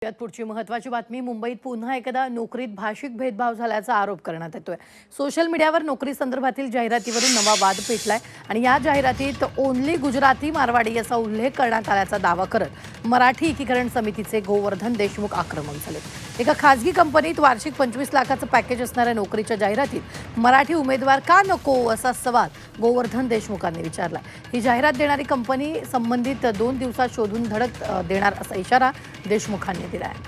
यात पुढची महत्त्वाची बातमी. मुंबईत पुन्हा एकदा नोकरीत भाषिक भेदभाव झाल्याचा आरोप करण्यात येतोय. सोशल मीडियावर नोकरी संदर्भातील जाहिरातीवरून नवा वाद पेटलाय आणि या जाहिरातीत ओनली गुजराती मारवाडी असा उल्लेख करण्यात आल्याचा दावा करत मराठी एकीकरण समितीचे गोवर्धन देशमुख आक्रमक झाले. एका खासगी कंपनीत वार्षिक 25 लाखाचं पॅकेज असणाऱ्या नोकरीच्या जाहिरातीत मराठी उमेदवार का नको असा सवाल गोवर्धन देशमुखांनी विचारला. ही जाहिरात देणारी कंपनी संबंधित 2 दिवसात शोधून धडक देणार असा इशारा देशमुखांनी दिला आहे.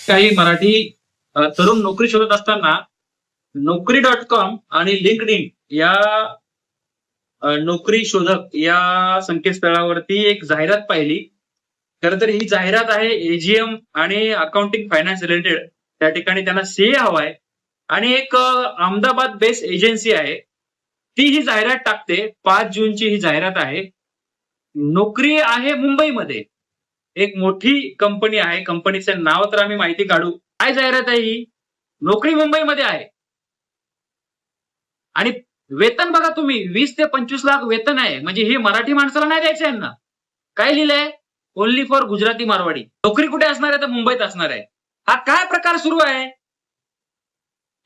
काही मराठी तरुण नोकरी शोधत असताना Naukri.com आणि LinkedIn या नोकरी शोधक या संकेतस्थळावरती एक जाहिरात पाहिली. खरं तर ही जाहिरात आहे AGM आणि अकाउंटिंग फायनान्स रिलेटेड. त्या ठिकाणी त्यांना CA हवाय आणि एक अहमदाबाद बेस्ड एजन्सी आहे ती ही जाहिरात टाकते. 5 जूनची ही जाहिरात आहे. नोकरी आहे मुंबईमध्ये. एक मोठी कंपनी आहे. कंपनीचं नाव तर आम्ही माहिती काढू. काय जाहिरात आहे ही? नोकरी मुंबईमध्ये आहे आणि वेतन बघा तुम्ही 20 ते 25 लाख वेतन आहे. म्हणजे हे मराठी माणसाला नाही द्यायचं यांना. काय लिहिलंय? Only for Gujarati Marwari. नोकरी कुठे असणार आहे? तर मुंबईत असणार आहे. हा काय प्रकार सुरू आहे?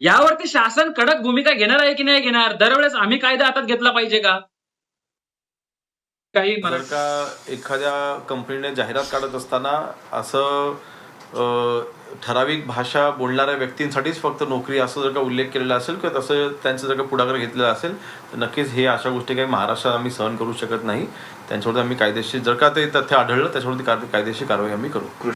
यावरती शासन कडक भूमिका घेणार आहे की नाही घेणार? दरवेळेस आम्ही कायदा हातात घेतला पाहिजे का? काही जर का एखाद्या कंपनीने जाहिरात काढत असताना असं ठराविक भाषा बोलणाऱ्या व्यक्तींसाठीच फक्त नोकरी असं जर का उल्लेख केलेला असेल किंवा तसं त्यांचं जर का पुढाकार घेतलेला असेल तर नक्कीच हे अशा गोष्टी काही महाराष्ट्रात आम्ही सहन करू शकत नाही. त्यांच्यावरती आम्ही कायदेशीर जर का ते तथ्य आढळलं त्याच्यावरती कायदेशीर कारवाई आम्ही करू.